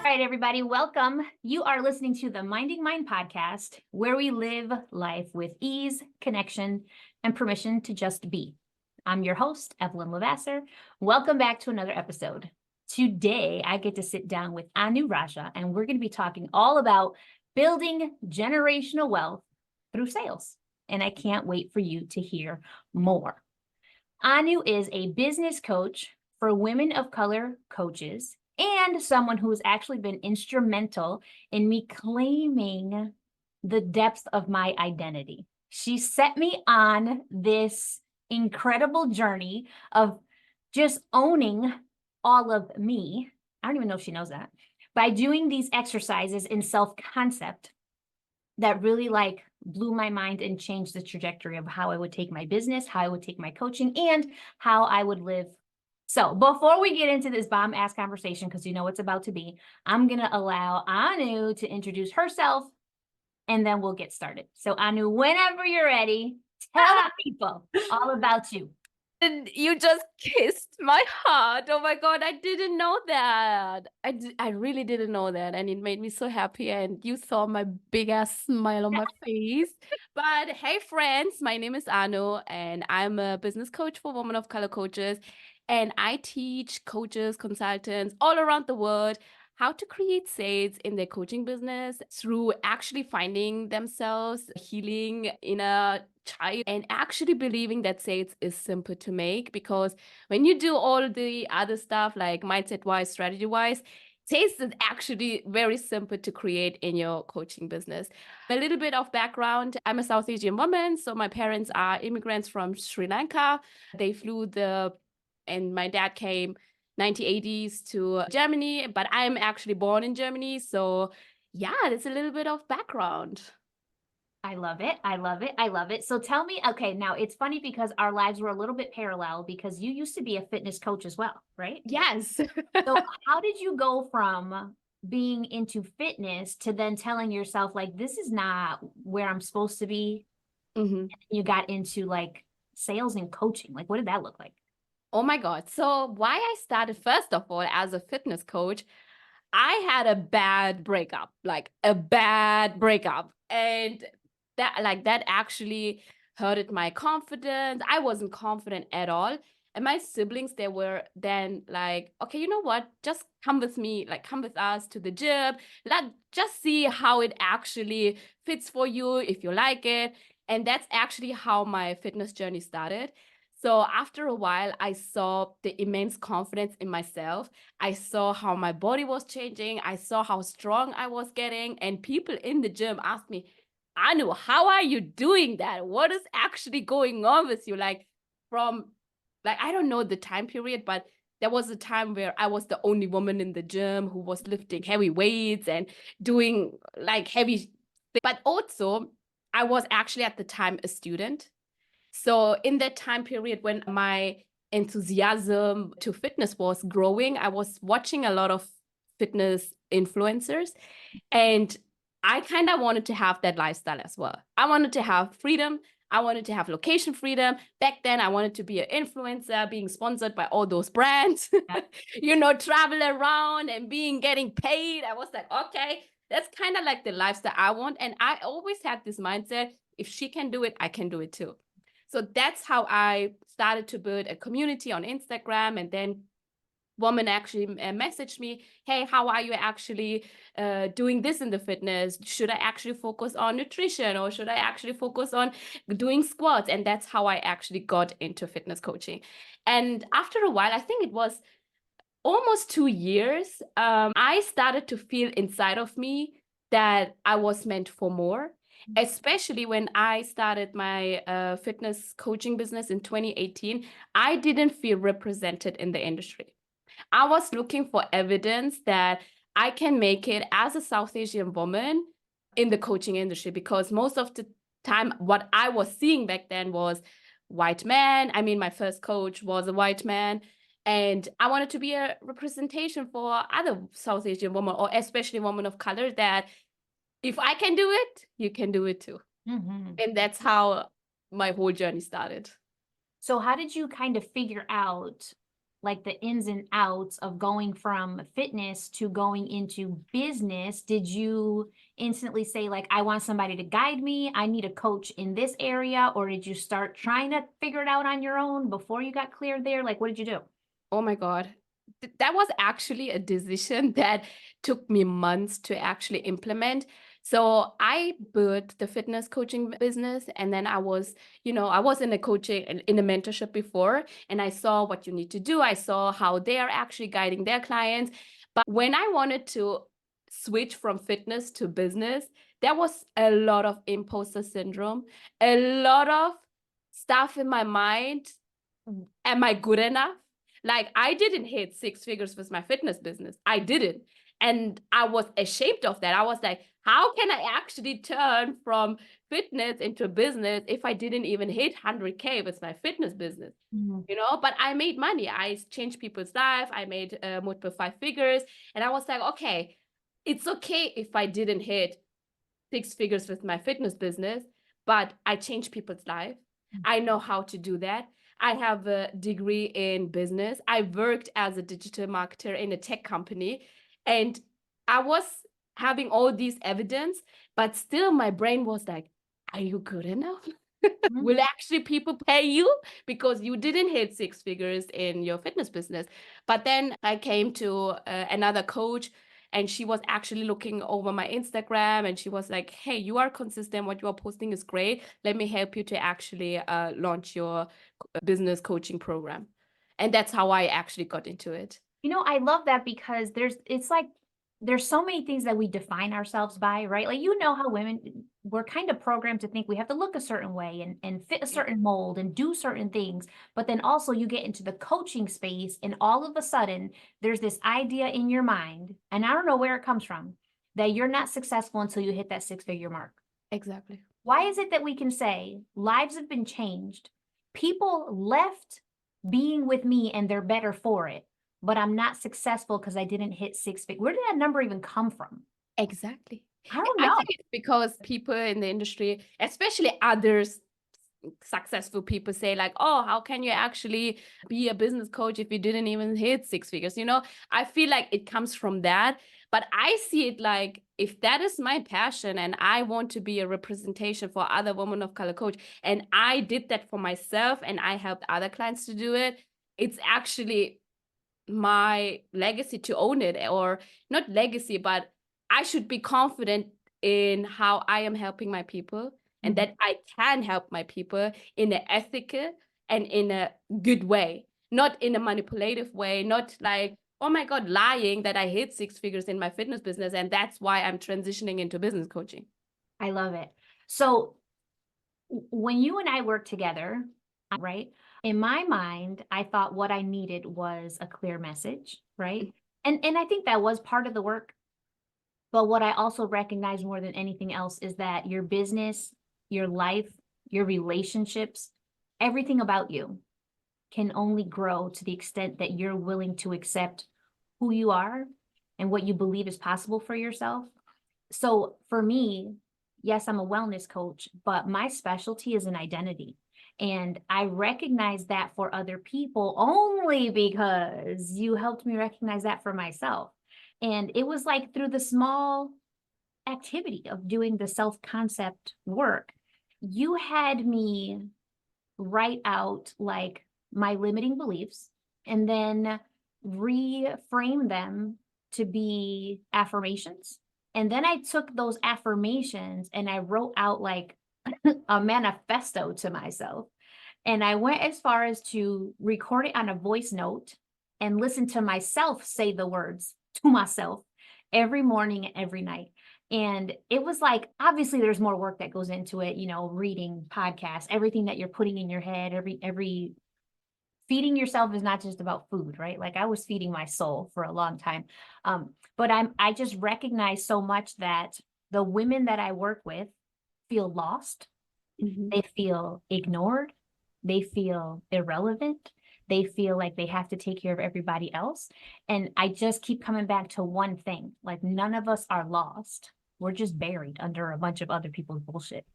All right, everybody, welcome. You are listening to the Minding Mind podcast, where we live life with ease, connection, and permission to just be. I'm your host, Evelyn LeVasseur. Welcome back to another episode. Today, I get to sit down with Rajah, and we're going to be talking all about building generational wealth through sales. And I can't wait for you to hear more. Anu is a business coach for women of color coaches and someone who has actually been instrumental in me claiming the depth of my identity. She set me on this incredible journey of just owning all of me. I don't even know if she knows that. By doing these exercises in self-concept that really blew my mind and changed the trajectory of how I would take my business, how I would take my coaching, and how I would live. So before we get into this bomb-ass conversation, because you know it's about to be, I'm going to allow Anu to introduce herself, and then we'll get started. So Anu, whenever you're ready, tell the people all about you. And you just kissed my heart. Oh my God, I didn't know that. I really didn't know that. And it made me so happy. And you saw my big ass smile on my face. But hey, friends, my name is Anu, and I'm a business coach for women of color coaches. And I teach coaches, consultants all around the world how to create sales in their coaching business through actually finding themselves, healing inner child, and actually believing that sales is simple to make. Because when you do all the other stuff like mindset wise, strategy wise, sales is actually very simple to create in your coaching business. A little bit of background: I'm a South Asian woman, so my parents are immigrants from Sri Lanka. They flew and my dad came 1980s to Germany, but I'm actually born in Germany. So yeah, that's a little bit of background. I love it. I love it. I love it. So tell me, okay, now it's funny because our lives were a little bit parallel because you used to be a fitness coach as well, right? Yes. So how did you go from being into fitness to then telling yourself this is not where I'm supposed to be? Mm-hmm. You got into sales and coaching. What did that look like? Oh my God. So why I started, first of all, as a fitness coach, I had a bad breakup, like a bad breakup. And that actually hurted my confidence. I wasn't confident at all. And my siblings, they were then like, okay, you know what? Just come with me, come with us to the gym. Just see how it actually fits for you, if you like it. And that's actually how my fitness journey started. So after a while, I saw the immense confidence in myself. I saw how my body was changing. I saw how strong I was getting. And people in the gym asked me, Anu, how are you doing that? What is actually going on with you? I don't know the time period, but there was a time where I was the only woman in the gym who was lifting heavy weights and doing heavy things. But also, I was actually at the time a student. So in that time period when my enthusiasm to fitness was growing, I was watching a lot of fitness influencers, and I kind of wanted to have that lifestyle as well. I wanted to have freedom. I wanted to have location freedom. Back then, I wanted to be an influencer, being sponsored by all those brands, travel around and getting paid. I was like, okay, that's kind of like the lifestyle I want. And I always had this mindset: if she can do it, I can do it too. So that's how I started to build a community on Instagram. And then woman actually messaged me, hey, how are you actually doing this in the fitness? Should I actually focus on nutrition, or should I actually focus on doing squats? And that's how I actually got into fitness coaching. And after a while, I think it was almost 2 years, I started to feel inside of me that I was meant for more, especially when I started my fitness coaching business in 2018. I didn't feel represented in the industry. I was looking for evidence that I can make it as a South Asian woman in the coaching industry, because most of the time what I was seeing back then was white man. I mean, my first coach was a white man, and I wanted to be a representation for other South Asian women, or especially women of color, that if I can do it, you can do it too. Mm-hmm. And that's how my whole journey started. So how did you kind of figure out like the ins and outs of going from fitness to going into business, did you instantly say like, I want somebody to guide me, I need a coach in this area? Or did you start trying to figure it out on your own before you got cleared there? Like, what did you do? Oh my God. That was actually a decision that took me months to actually implement. So I built the fitness coaching business, and then I was, I was in a coaching and in a mentorship before, and I saw what you need to do. I saw how they are actually guiding their clients. But when I wanted to switch from fitness to business, there was a lot of imposter syndrome, a lot of stuff in my mind. Am I good enough? Like, I didn't hit six figures with my fitness business. I didn't. And I was ashamed of that. I was like, how can I actually turn from fitness into business if I didn't even hit 100K with my fitness business? But I made money. I changed people's life. I made multiple five figures. And I was like, okay, it's okay if I didn't hit six figures with my fitness business, but I changed people's life. I know how to do that. I have a degree in business. I worked as a digital marketer in a tech company, and I was having all these evidence, but still my brain was like, are you good enough? Will actually people pay you because you didn't hit six figures in your fitness business? But then I came to another coach, and she was actually looking over my Instagram, and she was like, hey, you are consistent. What you are posting is great. Let me help you to actually launch your business coaching program. And that's how I actually got into it. I love that because it's like, there's so many things that we define ourselves by, right? Like, how women, we're kind of programmed to think we have to look a certain way and fit a certain mold and do certain things. But then also you get into the coaching space, and all of a sudden there's this idea in your mind, and I don't know where it comes from, that you're not successful until you hit that six-figure mark. Exactly. Why is it that we can say lives have been changed? People left being with me and they're better for it, but I'm not successful because I didn't hit six figures. Where did that number even come from? Exactly. I don't I know. think it's because people in the industry, especially others, successful people say like, oh, how can you actually be a business coach if you didn't even hit six figures? I feel like it comes from that, but I see it like, if that is my passion and I want to be a representation for other women of color coach, and I did that for myself and I helped other clients to do it, it's actually my legacy to own it. Or not legacy, but I should be confident in how I am helping my people, and that I can help my people in an ethical and in a good way, not in a manipulative way, not like, oh my God, lying that I hit six figures in my fitness business. And that's why I'm transitioning into business coaching. I love it. So when you and I worked together, right? In my mind, I thought what I needed was a clear message, right? And I think that was part of the work. But what I also recognize more than anything else is that your business, your life, your relationships, everything about you can only grow to the extent that you're willing to accept who you are and what you believe is possible for yourself. So for me, yes, I'm a wellness coach, but my specialty is an identity. And I recognize that for other people only because you helped me recognize that for myself. And it was like through the small activity of doing the self-concept work, you had me write out like my limiting beliefs and then reframe them to be affirmations. And then I took those affirmations and I wrote out like a manifesto to myself. And I went as far as to record it on a voice note and listen to myself say the words to myself every morning and every night. And it was like, obviously there's more work that goes into it, reading, podcasts, everything that you're putting in your head, every feeding yourself is not just about food, right? Like I was feeding my soul for a long time. But I just recognize so much that the women that I work with feel lost. They feel ignored. They feel irrelevant. They feel like they have to take care of everybody else. And I just keep coming back to one thing, like none of us are lost. We're just buried under a bunch of other people's bullshit.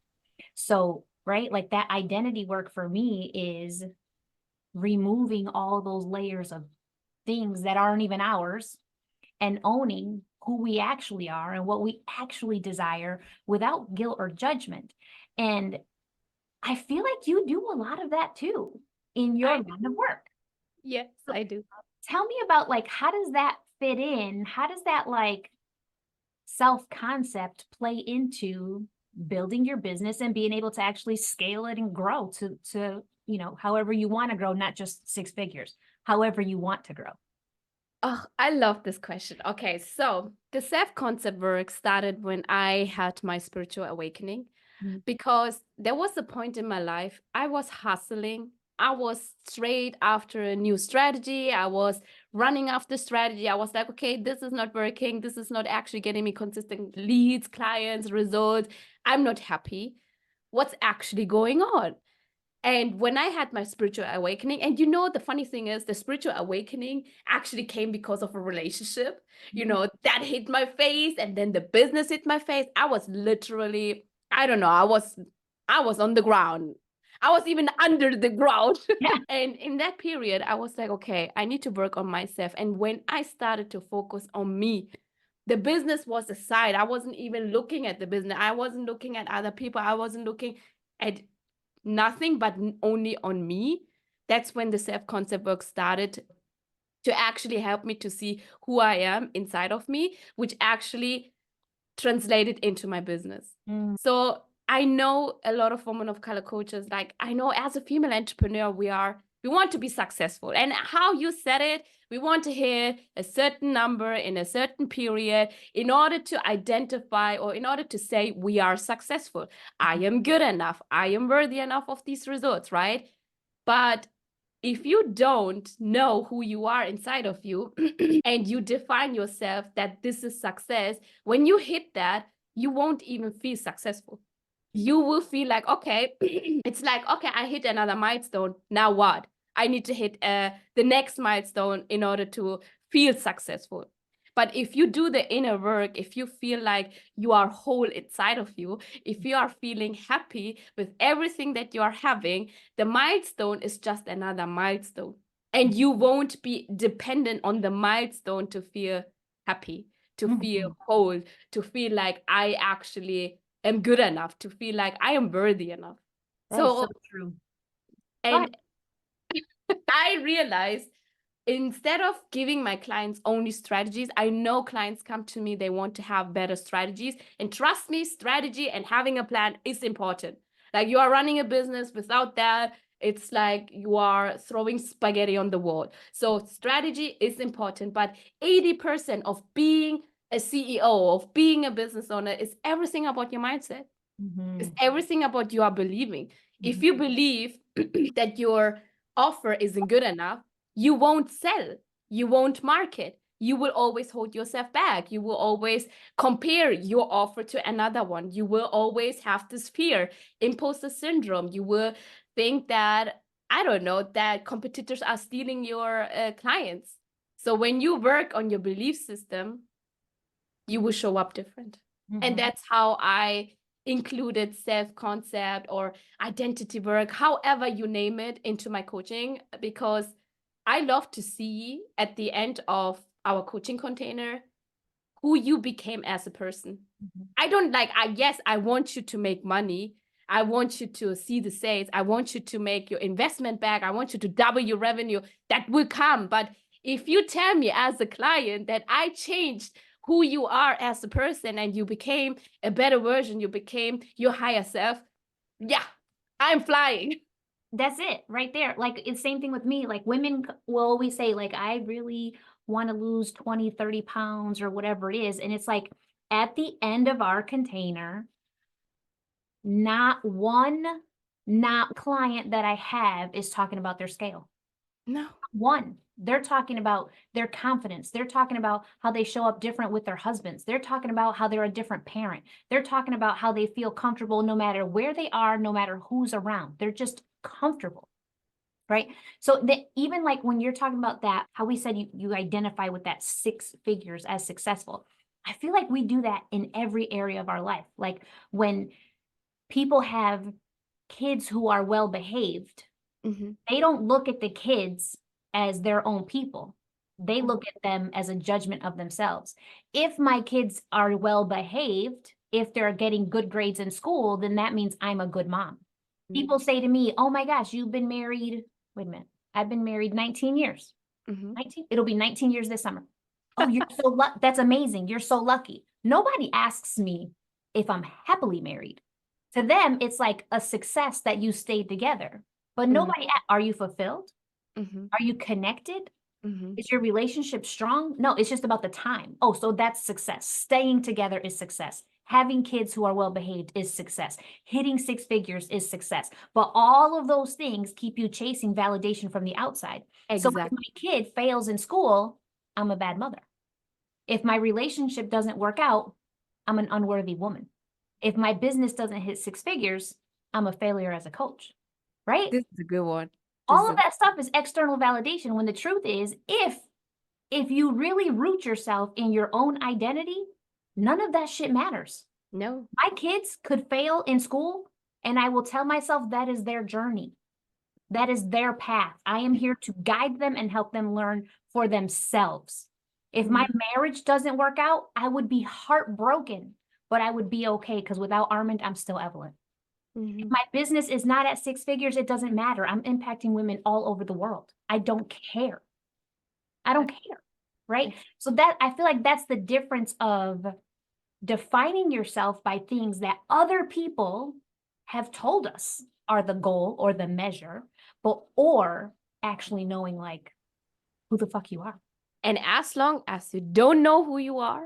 So, right, like that identity work for me is removing all those layers of things that aren't even ours and owning who we actually are and what we actually desire without guilt or judgment. And I feel like you do a lot of that too in your line of work. Yes, So I do. tell me about like, how does that fit in? How does that like self-concept play into building your business and being able to actually scale it and grow to, you know, however you want to grow, not just six figures, however you want to grow? Oh, I love this question. Okay, so the self-concept work started when I had my spiritual awakening, Mm. because there was a point in my life I was hustling. I was straight after a new strategy. I was running after strategy. I was like, okay, this is not working. This is not actually getting me consistent leads, clients, results. I'm not happy. What's actually going on? And when I had my spiritual awakening, and you know, the funny thing is, the spiritual awakening actually came because of a relationship, you know, that hit my face, and then the business hit my face. I was literally, I don't know, I was on the ground. I was even under the ground. Yeah. And in that period, I was like, okay, I need to work on myself. And when I started to focus on me, the business was aside. I wasn't even looking at the business. I wasn't looking at other people. I wasn't looking at nothing but only on me. That's when the self-concept work started to actually help me to see who I am inside of me, which actually translated into my business. Mm. So I know a lot of women of color coaches, like I know as a female entrepreneur, we want to be successful. And how you said it, we want to hit a certain number in a certain period in order to identify or in order to say we are successful. I am good enough. I am worthy enough of these results, right? But if you don't know who you are inside of you and you define yourself that this is success, when you hit that, you won't even feel successful. You will feel like, okay, it's like, okay, I hit another milestone. Now what? I need to hit the next milestone in order to feel successful. But if you do the inner work, if you feel like you are whole inside of you, if you are feeling happy with everything that you are having, the milestone is just another milestone. And you won't be dependent on the milestone to feel happy, to feel whole, to feel like I actually am good enough, to feel like I am worthy enough. That is so So, true. Go ahead. and I realized instead of giving my clients only strategies, I know clients come to me, they want to have better strategies. And trust me, strategy and having a plan is important. Like you are running a business without that, it's like you are throwing spaghetti on the wall. So strategy is important, but 80% of being a CEO, of being a business owner is everything about your mindset. It's everything about you are believing. If you believe that your offer isn't good enough, you won't sell, you won't market, you will always hold yourself back, you will always compare your offer to another one, you will always have this fear, imposter syndrome, you will think that, I don't know, that competitors are stealing your clients. So when you work on your belief system, you will show up different. And that's how I included self-concept or identity work, however you name it, into my coaching, because I love to see at the end of our coaching container who you became as a person. I don't like, yes, I want you to make money. I want you to see the sales. I want you to make your investment back. I want you to double your revenue. That will come. But if you tell me as a client that I changed who you are as a person and you became a better version, you became your higher self, yeah, I'm flying. That's it right there. Like it's same thing with me. Like women will always say like, I really want to lose 20, 30 pounds or whatever it is. And it's like at the end of our container, not one, not client that I have is talking about their scale. No. One, they're talking about their confidence. They're talking about how they show up different with their husbands. They're talking about how they're a different parent. They're talking about how they feel comfortable no matter where they are, no matter who's around. They're just comfortable, right? So that even like when you're talking about that, how we said you identify with that six figures as successful. I feel like we do that in every area of our life. Like when people have kids who are well behaved, they don't look at the kids as their own people. They look at them as a judgment of themselves. If my kids are well behaved, if they're getting good grades in school, then that means I'm a good mom. People say to me, oh my gosh, you've been married. Wait a minute. I've been married 19 years. 19? It'll be 19 years this summer. Oh, you're so lucky. That's amazing. You're so lucky. Nobody asks me if I'm happily married. To them, it's like a success that you stayed together. But nobody, are you fulfilled? Are you connected? Is your relationship strong? No, it's just about the time. Oh, so that's success. Staying together is success. Having kids who are well behaved is success. Hitting 6 figures is success. But all of those things keep you chasing validation from the outside. So if Exactly. my kid fails in school, I'm a bad mother. If my relationship doesn't work out, I'm an unworthy woman. If my business doesn't hit 6 figures, I'm a failure as a coach, right? This is a good one. All of that stuff is external validation, when the truth is, if you really root yourself in your own identity, none of that shit matters. No. My kids could fail in school, and I will tell myself that is their journey. That is their path. I am here to guide them and help them learn for themselves. If my marriage doesn't work out, I would be heartbroken, but I would be okay, because without Armand, I'm still Evelyn. If my business is not at 6 figures, it doesn't matter. I'm impacting women all over the world. I don't care. I don't care, right? So that, I feel like that's the difference of defining yourself by things that other people have told us are the goal or the measure, or actually knowing like who the fuck you are. And as long as you don't know who you are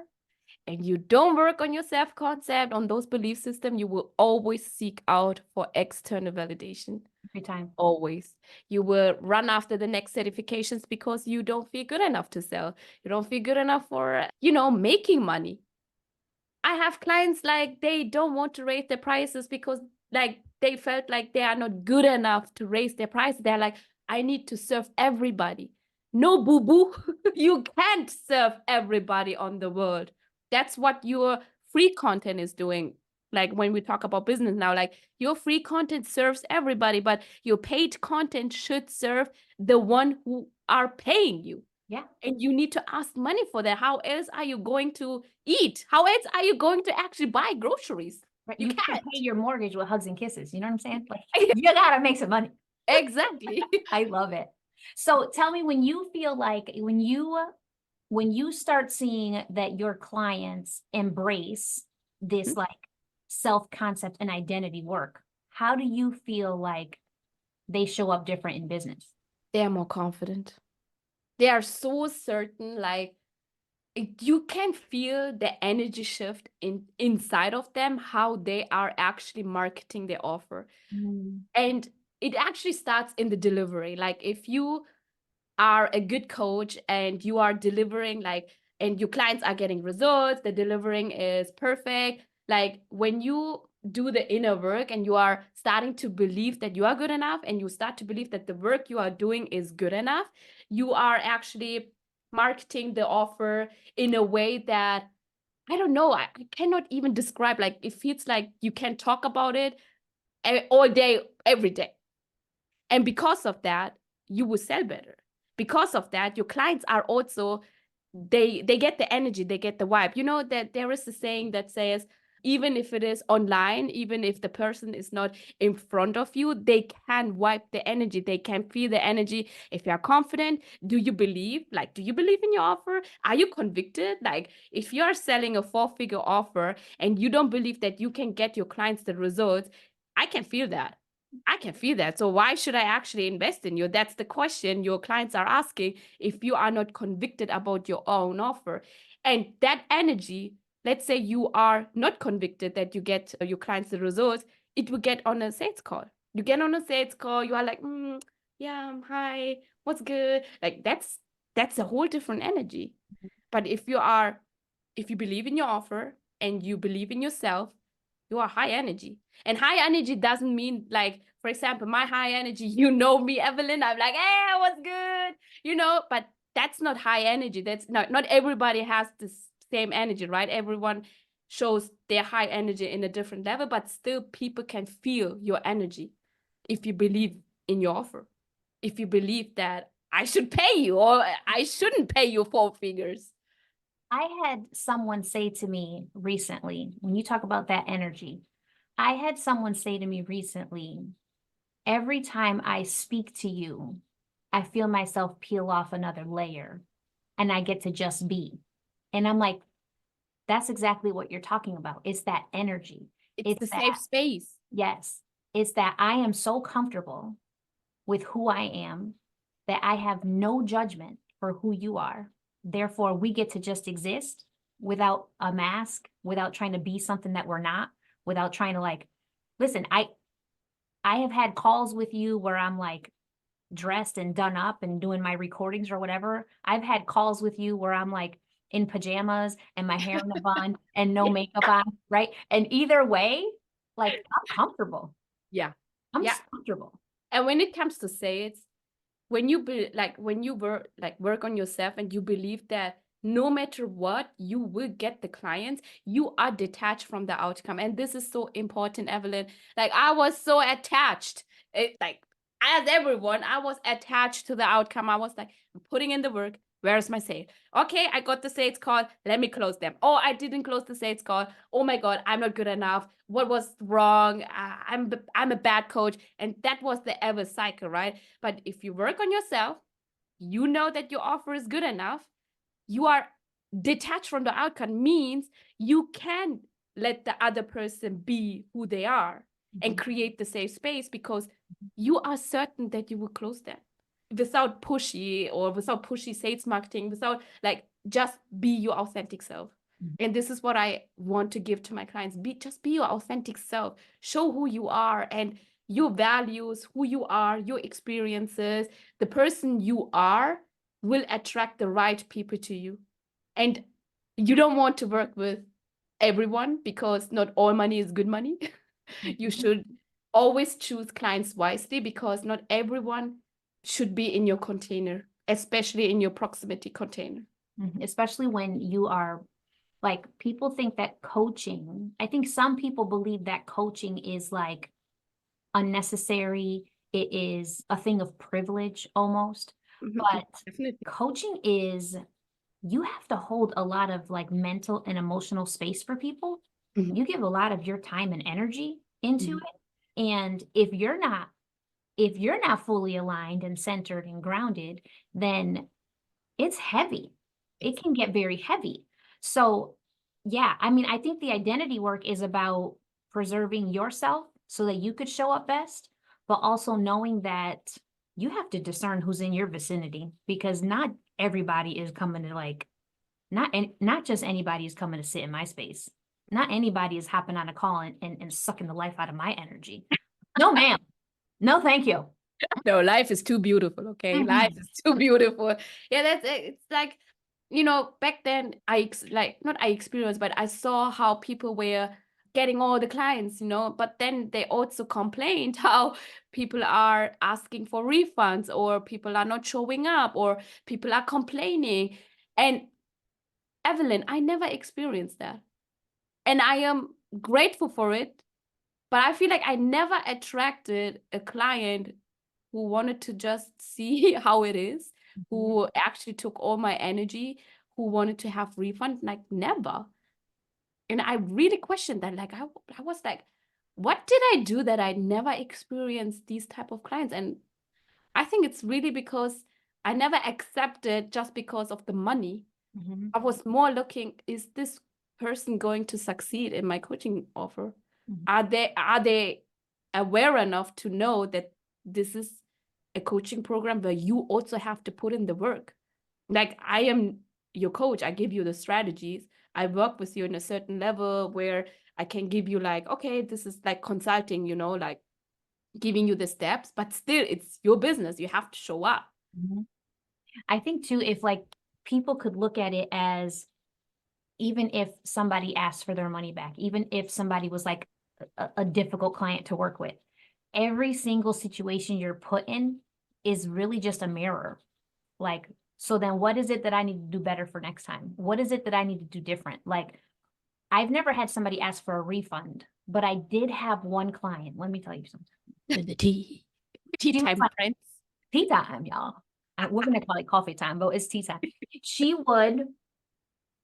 and you don't work on your self-concept, on those belief systems, you will always seek out for external validation. Every time. Always. You will run after the next certifications because you don't feel good enough to sell. You don't feel good enough for, making money. I have clients like they don't want to raise their prices because like they felt like they are not good enough to raise their prices. They're like, I need to serve everybody. No, boo-boo. You can't serve everybody on the world. That's what your free content is doing. Like when we talk about business now, like your free content serves everybody, but your paid content should serve the one who are paying you. Yeah. And you need to ask money for that. How else are you going to eat? How else are you going to actually buy groceries? Right. You can't can't. pay your mortgage with hugs and kisses. You know what I'm saying? Like, you gotta make some money. Exactly. I love it. So tell me, when you feel like, when you start seeing that your clients embrace this like self-concept and identity work, how do you feel like they show up different in business? They are more confident. They are so certain, like you can feel the energy shift inside of them, how they are actually marketing their offer. And it actually starts in the delivery. Like if you are a good coach and you are delivering and your clients are getting results, the delivering is perfect. Like when you do the inner work and you are starting to believe that you are good enough and you start to believe that the work you are doing is good enough, you are actually marketing the offer in a way that, I don't know, I cannot even describe. Like it feels like you can talk about it all day, every day. And because of that, you will sell better. Because of that, your clients are also, they get the energy, they get the vibe. You know that there is a saying that says, even if it is online, even if the person is not in front of you, they can vibe the energy. They can feel the energy. If you are confident, do you believe? Like, do you believe in your offer? Are you convicted? Like, if you are selling a 4-figure offer and you don't believe that you can get your clients the results, I can feel that. I can feel that. So why should I actually invest in you? That's the question your clients are asking if you are not convicted about your own offer. And that energy, let's say you are not convicted that you get your clients the results, it will get on a sales call. You get on a sales call, you are like, yeah, hi, what's good? Like that's a whole different energy. But if you believe in your offer and you believe in yourself, you are high energy. And high energy doesn't mean like, for example, my high energy, you know me, Evelyn, I'm like, hey, what's good? But that's not high energy. That's not everybody has the same energy, right? Everyone shows their high energy in a different level, but still people can feel your energy if you believe in your offer. If you believe that I should pay you, or I shouldn't pay you 4 figures. I had someone say to me recently, when you talk about that energy, I had someone say to me recently, every time I speak to you, I feel myself peel off another layer and I get to just be. And I'm like, that's exactly what you're talking about. It's that energy. It's It's the that, safe space. yes, it's that I am so comfortable with who I am that I have no judgment for who you are. Therefore, we get to just exist without a mask, without trying to be something that we're not, without trying to like, listen, I have had calls with you where I'm like dressed and done up and doing my recordings or whatever. I've had calls with you where I'm like in pajamas and my hair in a bun and no makeup on, right? And either way, like I'm comfortable. Yeah. I'm Yeah. just comfortable. And when it comes to sales, when you when you work on yourself and you believe that no matter what, you will get the clients, you are detached from the outcome. And this is so important, Evelyn. Like I was so attached. Like as everyone, I was attached to the outcome. I was like, I'm putting in the work. Where's my sale? Okay, I got the sales call. Let me close them. Oh, I didn't close the sales call. Oh my God, I'm not good enough. What was wrong? I'm a bad coach. And that was the ever cycle, right? But if you work on yourself, you know that your offer is good enough. You are detached from the outcome, means you can let the other person be who they are and create the safe space because you are certain that you will close them without pushy sales marketing, without like just be your authentic self. And this is what I want to give to my clients. Just be your authentic self. Show who you are and your values, who you are, your experiences. The person you are will attract the right people to you. And you don't want to work with everyone because not all money is good money. You should always choose clients wisely because not everyone should be in your container, especially in your proximity container. Especially when you are like, people think that coaching, I think some people believe that coaching is like unnecessary. It is a thing of privilege almost. But Definitely. coaching is, you have to hold a lot of like mental and emotional space for people. You give a lot of your time and energy into it. And if you're not fully aligned and centered and grounded, then it's heavy. It can get very heavy. So yeah, I mean, I think the identity work is about preserving yourself so that you could show up best, but also knowing that you have to discern who's in your vicinity because not everybody is coming to like, not just anybody is coming to sit in my space. Not anybody is hopping on a call and sucking the life out of my energy. No, ma'am. No, thank you. No, life is too beautiful. Okay. Life is too beautiful. Yeah, that's it. It's like, back then not I experienced, but I saw how people were getting all the clients, but then they also complained how people are asking for refunds or people are not showing up or people are complaining. And Evelyn, I never experienced that. And I am grateful for it, but I feel like I never attracted a client who wanted to just see how it is, who actually took all my energy, who wanted to have refund, like never. And I really questioned that. Like I was like, what did I do that I never experienced these type of clients? And I think it's really because I never accepted just because of the money. I was more looking, is this person going to succeed in my coaching offer? Are they aware enough to know that this is a coaching program where you also have to put in the work? Like I am your coach, I give you the strategies. I work with you in a certain level where I can give you like, okay, this is like consulting, like giving you the steps, but still it's your business. You have to show up. I think too, if like people could look at it as, even if somebody asked for their money back, even if somebody was like a difficult client to work with, every single situation you're put in is really just a mirror. Like, so then what is it that I need to do better for next time? What is it that I need to do different? Like, I've never had somebody ask for a refund, but I did have one client. Let me tell you something. The tea time, friends. Tea time, y'all. we're going to call it coffee time, but it's tea time.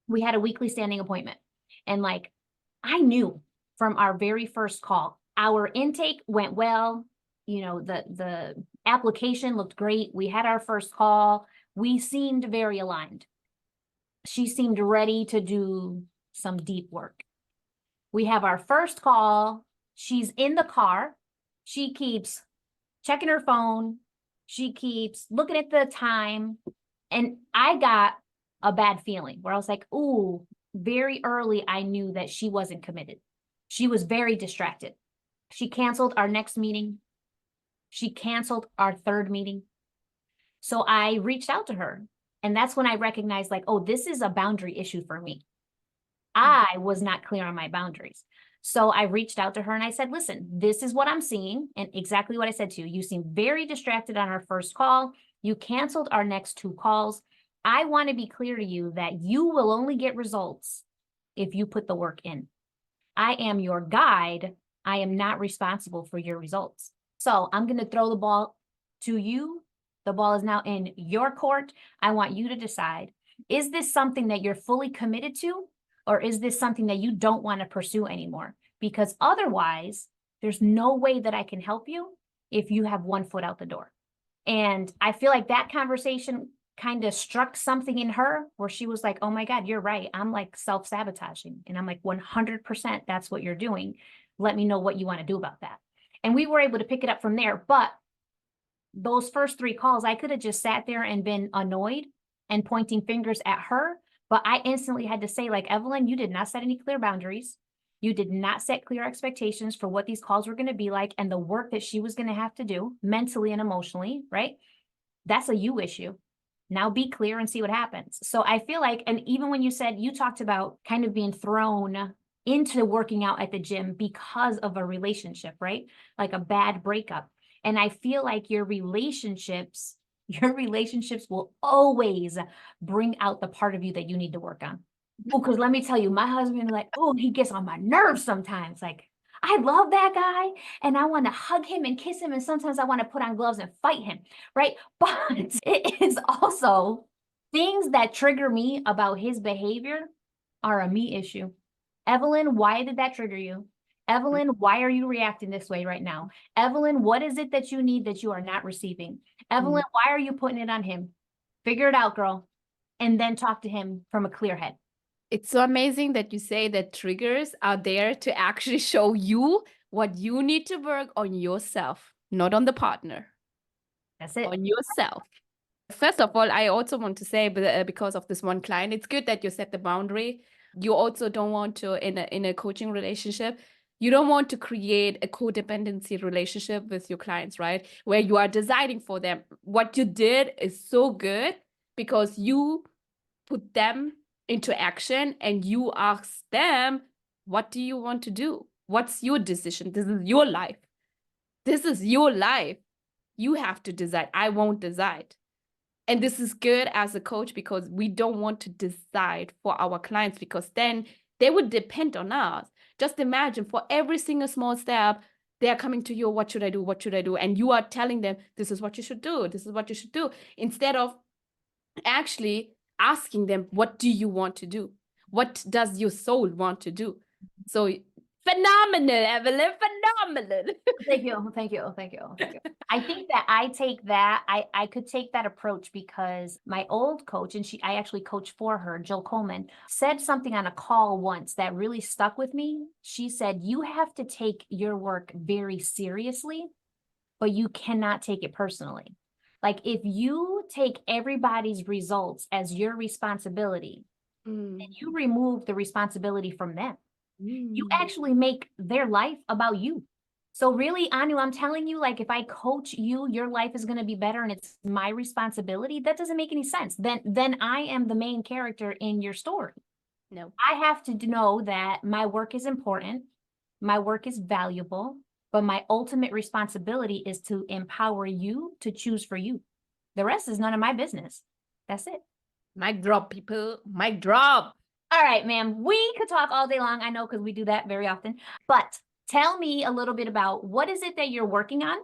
We had a weekly standing appointment. And like, I knew from our very first call, our intake went well. You know, the application looked great. We had our first call. We seemed very aligned. She seemed ready to do some deep work. We have our first call. She's in the car. She keeps checking her phone. She keeps looking at the time. And I got a bad feeling where I was like, ooh, very early, I knew that she wasn't committed. She was very distracted. She canceled our next meeting. She canceled our third meeting. So I reached out to her. And that's when I recognized like, oh, this is a boundary issue for me. I was not clear on my boundaries. So I reached out to her and I said, listen, this is what I'm seeing. And exactly what I said to you. You seem very distracted on our first call. You canceled our next two calls. I want to be clear to you that you will only get results if you put the work in. I am your guide. I am not responsible for your results. So I'm going to throw the ball to you. The ball is now in your court. I want you to decide, is this something that you're fully committed to? Or is this something that you don't want to pursue anymore? Because otherwise, there's no way that I can help you if you have one foot out the door. And I feel like that conversation kind of struck something in her where she was like, oh my God, you're right. I'm like self-sabotaging. And I'm like, 100% that's what you're doing. Let me know what you want to do about that. And we were able to pick it up from there. But those first three calls, I could have just sat there and been annoyed and pointing fingers at her. But I instantly had to say, like, Evelyn, you did not set any clear boundaries. You did not set clear expectations for what these calls were going to be like and the work that she was going to have to do mentally and emotionally, right? That's a you issue. Now be clear and see what happens. So I feel like, and even when you talked about kind of being thrown into working out at the gym because of a relationship, right? Like a bad breakup. And I feel like your relationships will always bring out the part of you that you need to work on. Because let me tell you, my husband is like, oh, he gets on my nerves sometimes. Like, I love that guy and I want to hug him and kiss him. And sometimes I want to put on gloves and fight him, right? But it is also things that trigger me about his behavior are a me issue. Evelyn, why did that trigger you? Evelyn, why are you reacting this way right now? Evelyn, what is it that you need that you are not receiving? Evelyn, why are you putting it on him? Figure it out, girl. And then talk to him from a clear head. It's so amazing that you say that triggers are there to actually show you what you need to work on yourself, not on the partner. That's it. On yourself. First of all, I also want to say, because of this one client, it's good that you set the boundary. You also don't want to, in a coaching relationship, you don't want to create a codependency relationship with your clients, right? Where you are deciding for them. What you did is so good because you put them into action and you ask them, what do you want to do? What's your decision? This is your life. This is your life. You have to decide. I won't decide. And this is good as a coach because we don't want to decide for our clients because then they would depend on us. Just imagine for every single small step, they're coming to you, what should I do? What should I do? And you are telling them, this is what you should do. This is what you should do. Instead of actually asking them, what do you want to do? What does your soul want to do? So phenomenal, Evelyn, phenomenal. Thank you. I think that I could take that approach because my old coach, and I actually coached for her, Jill Coleman, said something on a call once that really stuck with me. She said, you have to take your work very seriously, but you cannot take it personally. Like if you take everybody's results as your responsibility, and you remove the responsibility from them, you actually make their life about you. So really, Anu, I'm telling you, like if I coach you, your life is going to be better and it's my responsibility. That doesn't make any sense. Then I am the main character in your story. No. I have to know that my work is important. My work is valuable, but my ultimate responsibility is to empower you to choose for you. The rest is none of my business. That's it. Mic drop, people. Mic drop. All right, ma'am. We could talk all day long. I know because we do that very often. But tell me a little bit about what is it that you're working on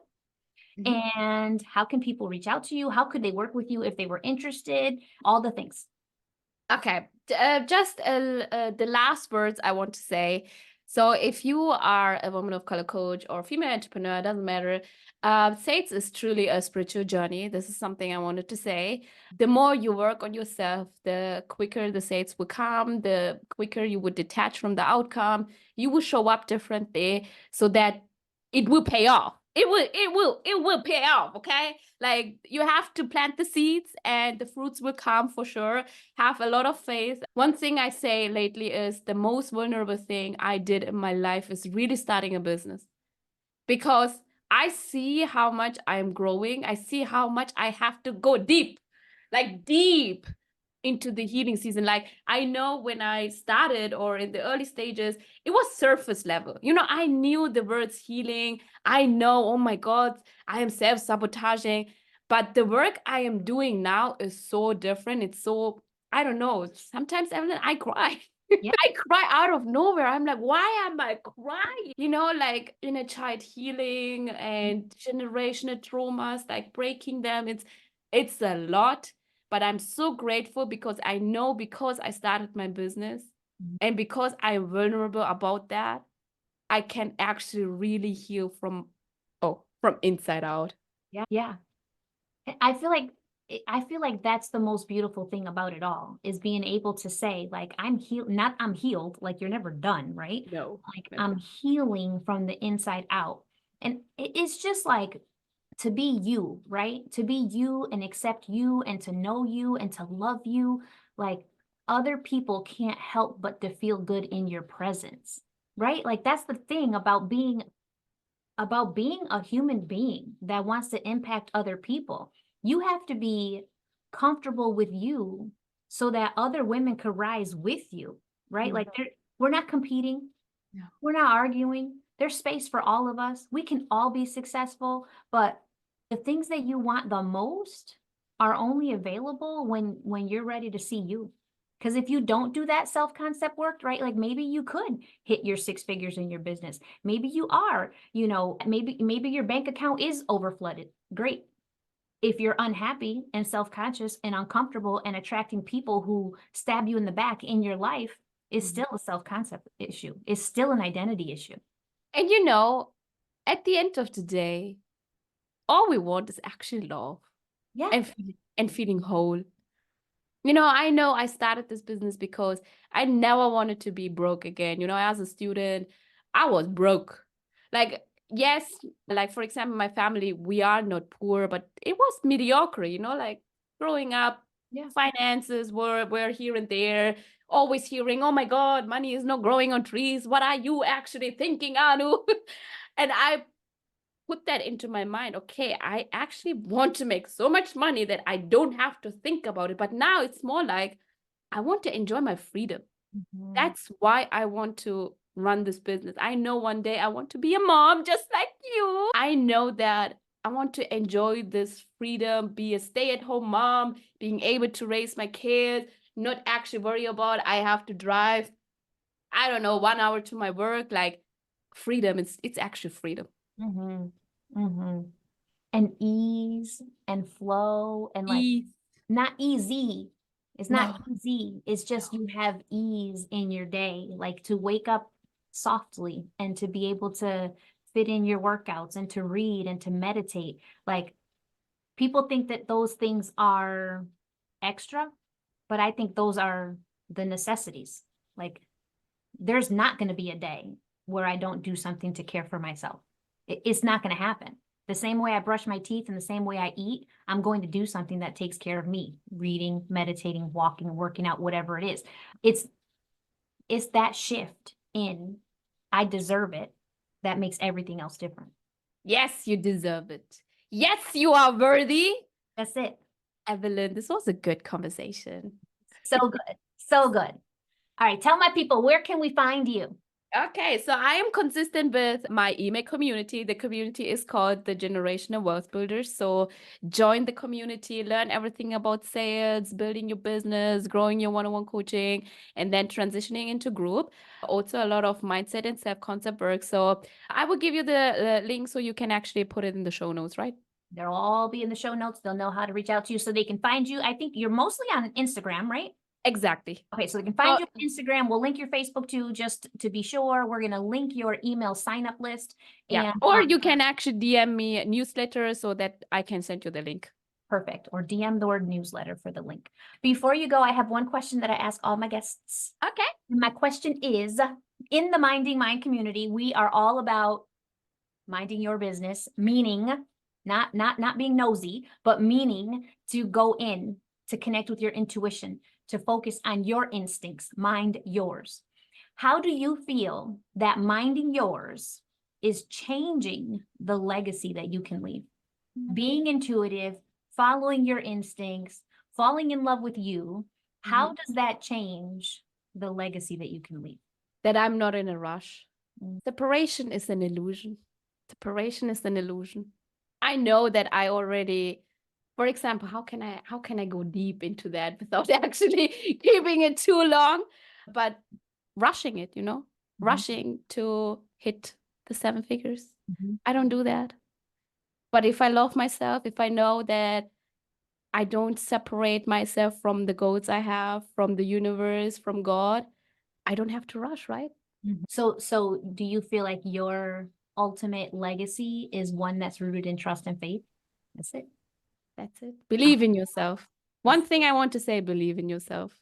And how can people reach out to you? How could they work with you if they were interested? All the things. Okay, just the last words I want to say. So if you are a woman of color coach or female entrepreneur, doesn't matter. Sales is truly a spiritual journey. This is something I wanted to say. The more you work on yourself, the quicker the sales will come, the quicker you would detach from the outcome. You will show up differently so that it will pay off. It will pay off. Okay. Like you have to plant the seeds and the fruits will come for sure. Have a lot of faith. One thing I say lately is the most vulnerable thing I did in my life is really starting a business because I see how much I'm growing. I see how much I have to go deep, like deep into the healing season. Like I know when I started or in the early stages, it was surface level. I knew the words healing. I know, oh my God, I am self-sabotaging. But the work I am doing now is so different. It's so, I don't know. Sometimes, Evelyn, I cry. Yeah. I cry out of nowhere. I'm like, why am I crying? Like inner child healing and generational traumas, like breaking them. It's a lot, but I'm so grateful because I know because I started my business and because I'm vulnerable about that, I can actually really heal from inside out. Yeah. Yeah. I feel like that's the most beautiful thing about it all is being able to say, like, I'm healed, not I'm healed, like you're never done, right? No, Like never. I'm healing from the inside out. And it's just like to be you, right? To be you and accept you and to know you and to love you. Like other people can't help but to feel good in your presence, right? Like that's the thing about being a human being that wants to impact other people. You have to be comfortable with you so that other women could rise with you, right? Like we're not competing. No. We're not arguing. There's space for all of us. We can all be successful, but the things that you want the most are only available when you're ready to see you. Because if you don't do that self-concept work, right? Like maybe you could hit your six figures in your business. Maybe you are, maybe your bank account is overflooded. Great. If you're unhappy and self-conscious and uncomfortable and attracting people who stab you in the back in your life, is still a self-concept issue. It's still an identity issue. And at the end of the day, all we want is actually love Yeah. and feeling whole. I know I started this business because I never wanted to be broke again. As a student, I was broke. Like, yes, like for example, my family, we are not poor, but it was mediocre, like growing up, Yeah. finances were here and there, always hearing, oh my God, money is not growing on trees. What are you actually thinking, Anu? And I put that into my mind. Okay, I actually want to make so much money that I don't have to think about it. But now it's more like I want to enjoy my freedom. That's why I want to run this business. I know one day I want to be a mom just like you. I know that I want to enjoy this freedom, be a stay-at-home mom, being able to raise my kids, not actually worry about I have to drive, I don't know, 1 hour to my work. Like freedom, it's actually freedom. And ease and flow and like Ease. not easy. It's not No. easy. It's just you have ease in your day, like to wake up softly and to be able to fit in your workouts and to read and to meditate. Like people think that those things are extra, but I think those are the necessities. Like there's not going to be a day where I don't do something to care for myself. It's not going to happen. The same way I brush my teeth and the same way I eat, I'm going to do something that takes care of me, reading, meditating, walking, working out, whatever it is. It's that shift in I deserve it that makes everything else different. Yes, you deserve it. Yes, you are worthy. That's it. Evelyn, this was a good conversation. So good. So good. All right. Tell my people, where can we find you? Okay, so I am consistent with my email community. The community is called the Generational Wealth Builders. So join the community, learn everything about sales, building your business, growing your one-on-one coaching, and then transitioning into group. Also, a lot of mindset and self-concept work. So I will give you the link so you can actually put it in the show notes, right? They'll all be in the show notes. They'll know how to reach out to you so they can find you. I think you're mostly on Instagram, right? Exactly. Okay, so they can find you on Instagram. We'll link your Facebook too, just to be sure. We're going to link your email sign-up list. Yeah. And Or you can actually DM me a newsletter so that I can send you the link. perfect. Or DM the word newsletter for the link. Before you go, I have one question that I ask all my guests. Okay. My question is, in the Minding Mind community, we are all about minding your business, meaning not being nosy, but meaning to go in, to connect with your intuition, to focus on your instincts, mind yours. How do you feel that minding yours is changing the legacy that you can leave? Being intuitive, following your instincts, falling in love with you, how does that change the legacy that you can leave? That I'm not in a rush. Separation is an illusion. Separation is an illusion. I know that I already, for example, how can I go deep into that without actually keeping it too long? But rushing it, rushing to hit the 7 figures. I don't do that. But if I love myself, if I know that I don't separate myself from the goals I have, from the universe, from God, I don't have to rush, right? So do you feel like your ultimate legacy is one that's rooted in trust and faith? That's it. That's it. Believe in yourself. One thing I want to say, believe in yourself.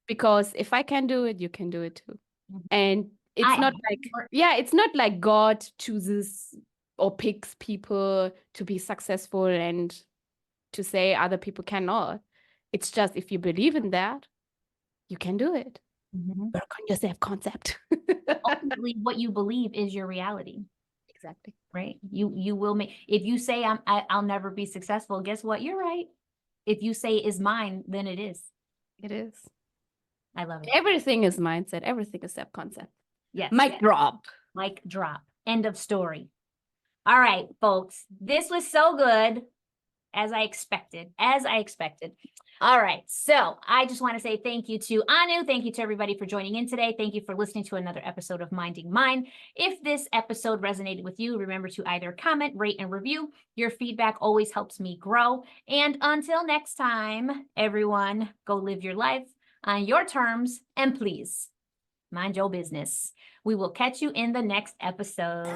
Because if I can do it, you can do it too. And it's not like God chooses or picks people to be successful and to say other people cannot. It's just if you believe in that, you can do it. Work on your self-concept. Ultimately, what you believe is your reality. Exactly. Right? You will make, if you say I'll never be successful, guess what? You're right. If you say is mine, then it is. It is. I love it. Everything is mindset. Everything is self-concept. Yes. Mic drop. Mic drop. End of story. All right, folks. This was so good. As I expected. All right. So I just want to say thank you to Anu. Thank you to everybody for joining in today. Thank you for listening to another episode of Minding Mind. If this episode resonated with you, remember to either comment, rate, and review. Your feedback always helps me grow. And until next time, everyone, go live your life on your terms and please mind your business. We will catch you in the next episode.